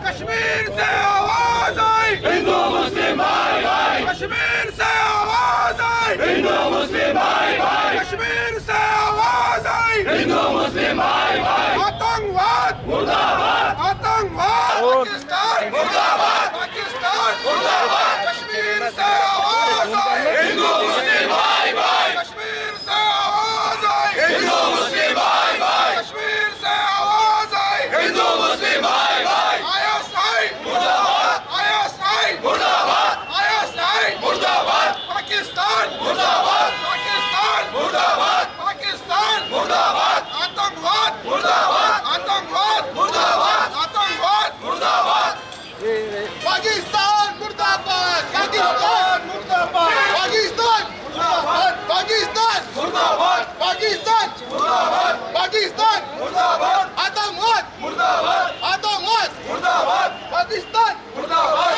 कश्मीर से आवाज आई, हिंदू मुस्लिम भाई भाई। कश्मीर से आवाज आई, हिंदू मुस्लिम भाई भाई। कश्मीर से आवाज आई, हिंदू मुस्लिम भाई भाई। आतंकवाद मुर्दाबाद, आतंकवाद पाकिस्तान मुर्दाबाद, पाकिस्तान मुर्दाबाद। कश्मीर से आवाज आई, हिंदू मुस्लिम भाई भाई। कश्मीर से आवाज आई, हिंदू मुस्लिम भाई भाई। कश्मीर से आवाज आई, हिंदू मुस्लिम भाई भाई। ISI मुर्दाबाद, ISI मुर्दाबाद, ISI मुर्दाबाद। पाकिस्तान मुर्दाबाद, पाकिस्तान मुर्दाबाद, पाकिस्तान मुर्दाबाद। आतंकवाद मुर्दाबाद, आतंकवाद मुर्दाबाद, आतंकवाद मुर्दाबाद। पाकिस्तान मुर्दाबाद, पाकिस्तान मुर्दाबाद, पाकिस्तान मुर्दाबाद, पाकिस्तान मुर्दाबाद, पाकिस्तान मुर्दाबाद, पाकिस्तान मुर्दाबाद। आतंकवाद मुर्दाबाद, आतंकवाद मुर्दाबाद, पाकिस्तान मुर्दाबाद।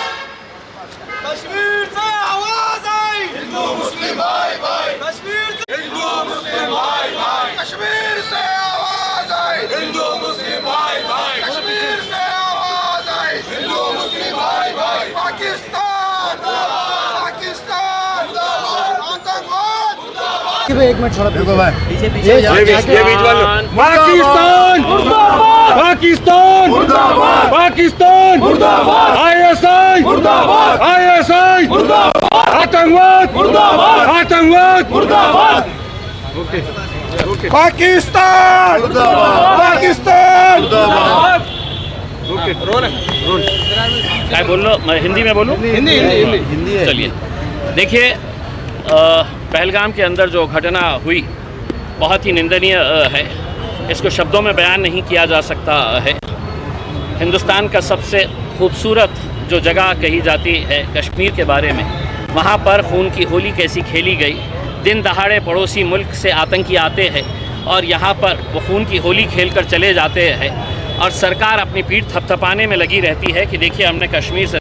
कश्मीर से आवाज आई, हिंदू मुस्लिम भाई भाई। कश्मीर से हिंदू मुस्लिम भाई भाई। कश्मीर से आवाज आई, हिंदू मुस्लिम भाई भाई। कश्मीर से आवाज आई, हिंदू मुस्लिम भाई भाई। पाकिस्तान पाकिस्तान आतंकवाद। एक मिनट छोड़ो, देखो भाई, ये बीच वाले पाकिस्तान मुर्दाबाद, पाकिस्तान मुर्दाबाद, पाकिस्तान मुर्दाबाद। ISI मुर्दाबाद, ISI मुर्दाबाद। आतंकवाद मुर्दाबाद, आतंकवाद मुर्दाबाद। पाकिस्तान मुर्दाबाद, पाकिस्तान मुर्दाबाद। क्या बोल लो, मैं हिंदी में बोलूँ? हिंदी है। चलिए, देखिए, पहलगाम के अंदर जो घटना हुई बहुत ही निंदनीय है। इसको शब्दों में बयान नहीं किया जा सकता है। हिंदुस्तान का सबसे खूबसूरत जो जगह कही जाती है कश्मीर के बारे में, वहाँ पर खून की होली कैसी खेली गई। दिन दहाड़े पड़ोसी मुल्क से आतंकी आते हैं और यहाँ पर वो खून की होली खेलकर चले जाते हैं और सरकार अपनी पीठ थपथपाने में लगी रहती है कि देखिए हमने कश्मीर से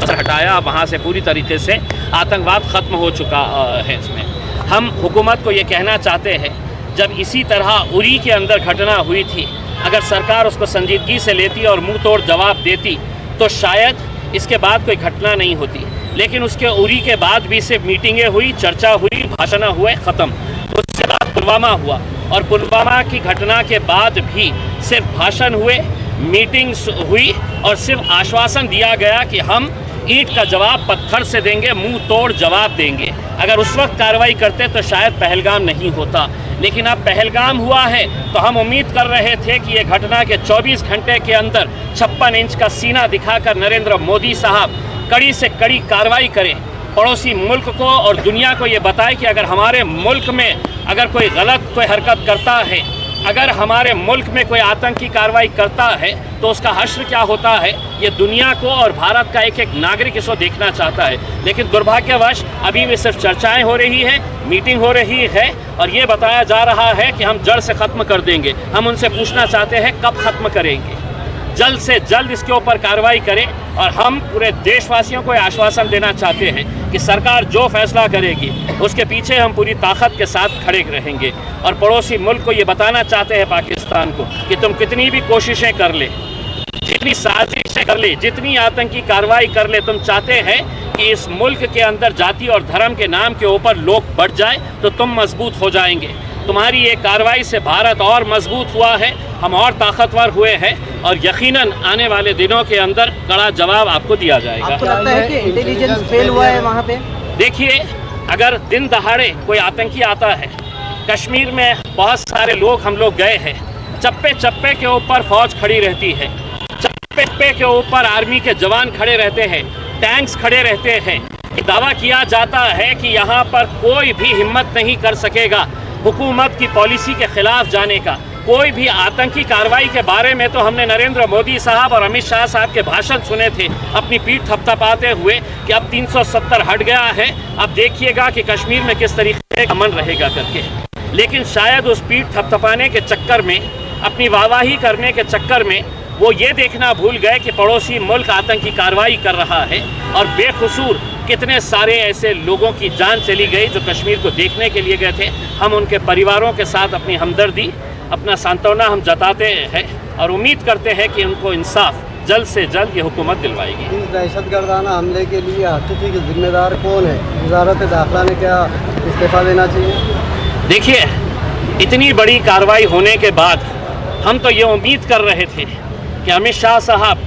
हटाया, वहाँ से पूरी तरीके से आतंकवाद ख़त्म हो चुका है। इसमें हम हुकूमत को ये कहना चाहते हैं, जब इसी तरह उरी के अंदर घटना हुई थी, अगर सरकार उसको संजीदगी से लेती और मुंह तोड़ जवाब देती तो शायद इसके बाद कोई घटना नहीं होती। लेकिन उसके उरी के बाद भी सिर्फ मीटिंगें हुई, चर्चा हुई, भाषण हुए, ख़त्म। उसके बाद पुलवामा हुआ और पुलवामा की घटना के बाद भी सिर्फ भाषण हुए, मीटिंग्स हुई और सिर्फ आश्वासन दिया गया कि हम ईंट का जवाब पत्थर से देंगे, मुंह तोड़ जवाब देंगे। अगर उस वक्त कार्रवाई करते तो शायद पहलगाम नहीं होता। लेकिन अब पहलगाम हुआ है तो हम उम्मीद कर रहे थे कि ये घटना के 24 घंटे के अंदर 56 इंच का सीना दिखाकर नरेंद्र मोदी साहब कड़ी से कड़ी कार्रवाई करें, पड़ोसी मुल्क को और दुनिया को ये बताए कि अगर हमारे मुल्क में अगर कोई गलत कोई हरकत करता है, अगर हमारे मुल्क में कोई आतंकी कार्रवाई करता है तो उसका हश्र क्या होता है, ये दुनिया को और भारत का एक एक नागरिक इसको देखना चाहता है। लेकिन दुर्भाग्यवश अभी भी सिर्फ चर्चाएं हो रही हैं, मीटिंग हो रही है और ये बताया जा रहा है कि हम जड़ से ख़त्म कर देंगे। हम उनसे पूछना चाहते हैं कब ख़त्म करेंगे? जल्द से जल्द इसके ऊपर कार्रवाई करें और हम पूरे देशवासियों को आश्वासन देना चाहते हैं कि सरकार जो फैसला करेगी उसके पीछे हम पूरी ताकत के साथ खड़े रहेंगे। और पड़ोसी मुल्क को ये बताना चाहते हैं पाकिस्तान को कि तुम कितनी भी कोशिशें कर ले, जितनी साजिशें कर ले, जितनी आतंकी कार्रवाई कर ले, तुम चाहते हैं कि इस मुल्क के अंदर जाति और धर्म के नाम के ऊपर लोग बढ़ जाए तो तुम मजबूत हो जाएंगे। तुम्हारी ये कार्रवाई से भारत और मजबूत हुआ है, हम और ताकतवर हुए हैं और यकीनन आने वाले दिनों के अंदर कड़ा जवाब आपको दिया जाएगा। आपको लगता है कि इंटेलिजेंस फेल हुआ है वहाँ पे? देखिए, अगर दिन दहाड़े कोई आतंकी आता है, कश्मीर में बहुत सारे लोग हम लोग गए हैं, चप्पे चप्पे के ऊपर फौज खड़ी रहती है, चप्पे चप्पे के ऊपर आर्मी के जवान खड़े रहते हैं, टैंक्स खड़े रहते हैं। दावा किया जाता है कि यहाँ पर कोई भी हिम्मत नहीं कर सकेगा हुकूमत की पॉलिसी के खिलाफ जाने का। कोई भी आतंकी कार्रवाई के बारे में तो हमने नरेंद्र मोदी साहब और अमित शाह साहब के भाषण सुने थे अपनी पीठ थपथपाते हुए कि अब 370 हट गया है, अब देखिएगा कि कश्मीर में किस तरीके का अमन रहेगा करके। लेकिन शायद उस पीठ थपथपाने के चक्कर में, अपनी वाहवाही करने के चक्कर में वो ये देखना भूल गए कि पड़ोसी मुल्क आतंकी कार्रवाई कर रहा है और बेकसूर कितने सारे ऐसे लोगों की जान चली गई जो कश्मीर को देखने के लिए गए थे। हम उनके परिवारों के साथ अपनी हमदर्दी अपना सांत्वना हम जताते हैं और उम्मीद करते हैं कि उनको इंसाफ जल्द से जल्द ये हुकूमत दिलवाएगी। इस दहशतगर्दाना हमले के लिए हकीकी के जिम्मेदार कौन है? वजारत दाखिला ने क्या इस्तीफा देना चाहिए? देखिए, इतनी बड़ी कार्रवाई होने के बाद हम तो ये उम्मीद कर रहे थे कि अमित शाह साहब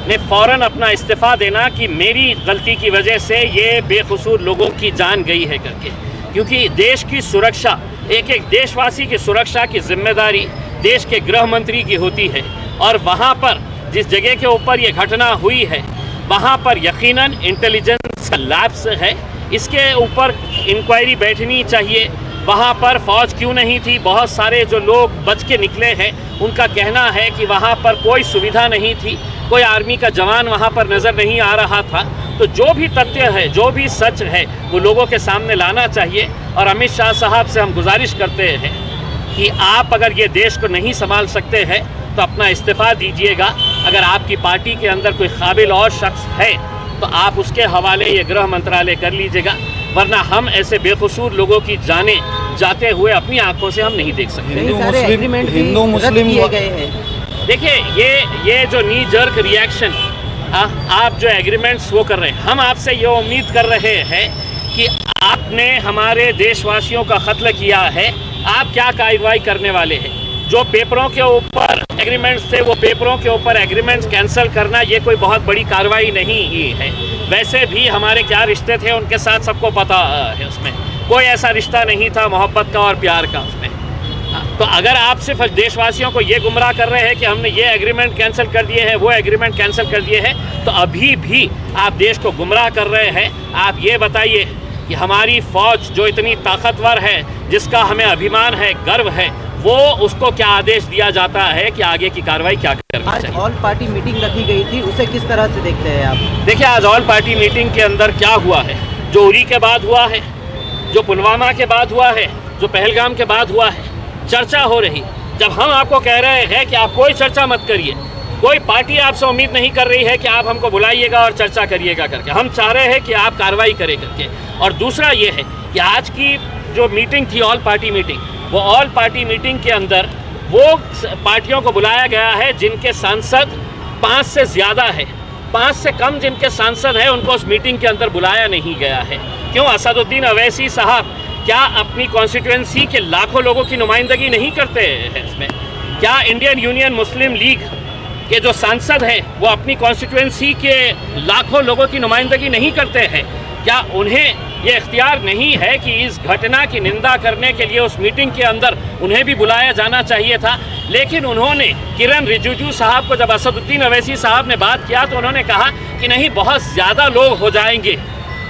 ने फ़ौरन अपना इस्तीफ़ा देना कि मेरी गलती की वजह से ये बेकसूर लोगों की जान गई है करके, क्योंकि देश की सुरक्षा, एक एक देशवासी की सुरक्षा की जिम्मेदारी देश के गृह मंत्री की होती है। और वहाँ पर जिस जगह के ऊपर ये घटना हुई है वहाँ पर यकीनन इंटेलिजेंस का लैप्स है, इसके ऊपर इंक्वायरी बैठनी चाहिए। वहाँ पर फ़ौज क्यों नहीं थी? बहुत सारे जो लोग बच के निकले हैं उनका कहना है कि वहाँ पर कोई सुविधा नहीं थी, कोई आर्मी का जवान वहाँ पर नज़र नहीं आ रहा था। तो जो भी तथ्य है, जो भी सच है, वो लोगों के सामने लाना चाहिए। और अमित शाह साहब से हम गुजारिश करते हैं कि आप अगर ये देश को नहीं संभाल सकते हैं तो अपना इस्तीफ़ा दीजिएगा। अगर आपकी पार्टी के अंदर कोई काबिल और शख्स है तो आप उसके हवाले ये गृह मंत्रालय कर लीजिएगा, वरना हम ऐसे बेकसूर लोगों की जानें जाते हुए अपनी आंखों से हम नहीं देख सकते। हिंदू मुस्लिम किए गए हैं। देखिए, ये जो नी जर्क रिएक्शन आप जो एग्रीमेंट्स वो कर रहे हैं, हम आपसे ये उम्मीद कर रहे हैं कि आपने हमारे देशवासियों का कत्ल किया है, आप क्या कार्रवाई करने वाले हैं? जो पेपरों के ऊपर एग्रीमेंट्स थे वो पेपरों के ऊपर एग्रीमेंट्स कैंसिल करना ये कोई बहुत बड़ी कार्रवाई नहीं है। वैसे भी हमारे क्या रिश्ते थे उनके साथ सबको पता है, उसमें कोई ऐसा रिश्ता नहीं था मोहब्बत का और प्यार का उसमें। तो अगर आप सिर्फ देशवासियों को ये गुमराह कर रहे हैं कि हमने ये एग्रीमेंट कैंसिल कर दिए हैं, वो एग्रीमेंट कैंसिल कर दिए हैं, तो अभी भी आप देश को गुमराह कर रहे हैं। आप ये बताइए कि हमारी फ़ौज जो इतनी ताकतवर है, जिसका हमें अभिमान है, गर्व है, वो उसको क्या आदेश दिया जाता है कि आगे की कार्रवाई क्या करनी चाहिए? आज ऑल पार्टी मीटिंग रखी गई थी, उसे किस तरह से देखते हैं आप? देखिए, आज ऑल पार्टी मीटिंग के अंदर क्या हुआ है, जो उरी के बाद हुआ है, जो पुलवामा के बाद हुआ है, जो पहलगाम के बाद हुआ है, चर्चा हो रही। जब हम आपको कह रहे हैं कि आप कोई चर्चा मत करिए, कोई पार्टी आपसे उम्मीद नहीं कर रही है कि आप हमको बुलाइएगा और चर्चा करिएगा करके, हम चाह रहे हैं कि आप कार्रवाई करें करके। और दूसरा ये है कि आज की जो मीटिंग थी ऑल पार्टी मीटिंग, वो ऑल पार्टी मीटिंग के अंदर वो पार्टियों को बुलाया गया है जिनके सांसद 5 से ज़्यादा है, 5 से कम जिनके सांसद हैं उनको उस मीटिंग के अंदर बुलाया नहीं गया है। क्यों? असदुद्दीन अवैसी साहब क्या अपनी कॉन्स्टिट्यूंसी के लाखों लोगों की नुमाइंदगी नहीं करते हैं इसमें? क्या इंडियन यूनियन मुस्लिम लीग के जो सांसद हैं वो अपनी कॉन्स्टिट्यूंसी के लाखों लोगों की नुमाइंदगी नहीं करते हैं? क्या उन्हें ये इख्तियार नहीं है कि इस घटना की निंदा करने के लिए उस मीटिंग के अंदर उन्हें भी बुलाया जाना चाहिए था? लेकिन उन्होंने किरण रिजिजू साहब को, जब असदुद्दीन अवैसी साहब ने बात किया तो उन्होंने कहा कि नहीं, बहुत ज़्यादा लोग हो जाएंगे,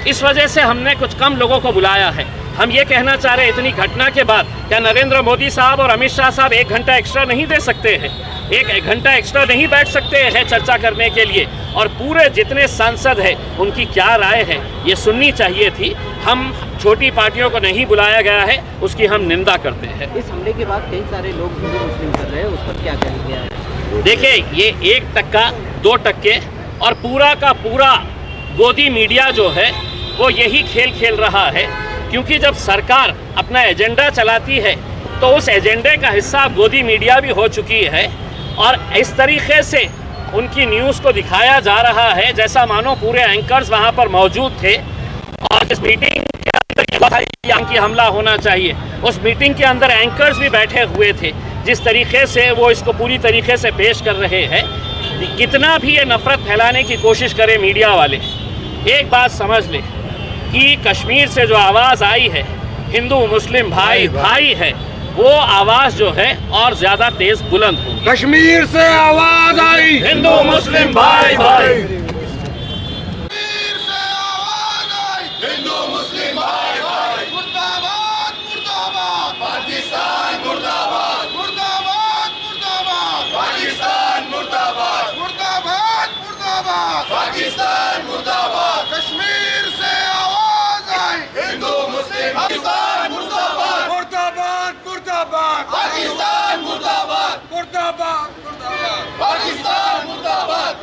इस वजह से हमने कुछ कम लोगों को बुलाया है। हम ये कहना चाह रहे हैं, इतनी घटना के बाद क्या नरेंद्र मोदी साहब और अमित शाह साहब 1 घंटा एक्स्ट्रा नहीं दे सकते हैं? 1 घंटा एक्स्ट्रा नहीं बैठ सकते हैं चर्चा करने के लिए? और पूरे जितने सांसद हैं उनकी क्या राय है ये सुननी चाहिए थी। हम छोटी पार्टियों को नहीं बुलाया गया है, उसकी हम निंदा करते हैं। इस हमले के बाद कई सारे लोग हिंदू मुस्लिम कर रहे हैं, उस पर क्या कहा गया है? देखिए, ये 1%, 2% और पूरा का पूरा गोदी मीडिया जो है वो यही खेल रहा है। क्योंकि जब सरकार अपना एजेंडा चलाती है तो उस एजेंडे का हिस्सा गोदी मीडिया भी हो चुकी है और इस तरीके से उनकी न्यूज़ को दिखाया जा रहा है जैसा मानो पूरे एंकर्स वहाँ पर मौजूद थे। और इस मीटिंग के अंदर कि हमला होना चाहिए, उस मीटिंग के अंदर एंकर्स भी बैठे हुए थे। जिस तरीके से वो इसको पूरी तरीके से पेश कर रहे हैं, कितना भी ये नफ़रत फैलाने की कोशिश करे मीडिया वाले, एक बात समझ ले कि कश्मीर से जो आवाज़ आई है, हिंदू मुस्लिम भाई भाई है, वो आवाज़ जो है और ज़्यादा तेज़ बुलंद होगी। कश्मीर से आवाज आई, हिंदू मुस्लिम भाई भाई। पाकिस्तान मुर्दाबाद, पाकिस्तान मुर्दाबाद।